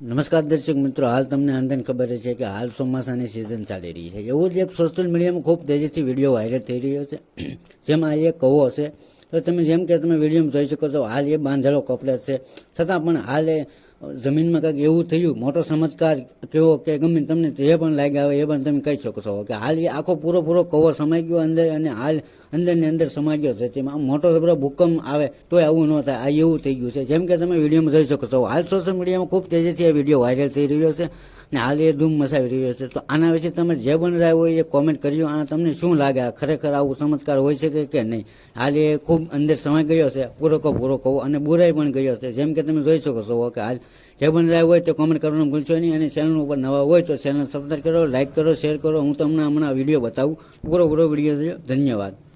નમસ્કાર દર્શક મિત્રો, હાલ તમને અંદરની ખબર છે કે હાલ ચોમાસાની સિઝન ચાલી રહી છે. એવું જ એક સોશિયલ મીડિયામાં ખૂબ તેજીથી વિડીયો વાયરલ થઈ રહ્યો છે, જેમાં એ કવો હશે તો તમે જેમ કે તમે વિડીયોમાં જોઈ શકો છો, હાલ એ બાંધેલો કપલેટ છે, છતાં પણ હાલ એ જમીનમાં કંઈક એવું થયું, મોટો ચમત્કાર કેવો કે ગમે તમને જે પણ લાગ્યા આવે એ પણ તમે કહી શકો છો કે હાલ એ આખો પૂરો કવો સમાઈ ગયો અંદર, અને હાલ અંદરની અંદર સમાઈ ગયો છે. તેમાં મોટો જબરો ભૂકંપ આવે તોય આવું ન થાય, આ એવું થઈ ગયું છે. જેમ કે તમે વિડીયોમાં જોઈ શકો છો, હાલ સોશિયલ મીડિયામાં ખૂબ તેજીથી આ વિડીયો વાયરલ થઈ રહ્યો છે ને હાલ એ ધૂમ મચાવી રહ્યો છે. તો આના વિશે તમે જે પણ રહ્યા હોય એ કોમેન્ટ કરજો. અને તમને શું લાગે, આ ખરેખર આવું ચમત્કાર હોય છે કે નહીં? હાલ એ ખૂબ અંદર સમાઈ ગયો છે, પૂરો કહો અને બુરાઈ પણ ગયો છે. જેમ કે તમે જોઈ શકો છો કે હાલ જે પણ રહ્યા હોય તો કોમેન્ટ કરવાનું ભૂલશો નહીં. અને ચેનલ ઉપર નવા હોય તો ચેનલ સબસ્ક્રાઈબ કરો, લાઈક કરો, શેર કરો. હું તમને હમણાં વિડીયો બતાવું, પૂરો વિડીયો. ધન્યવાદ.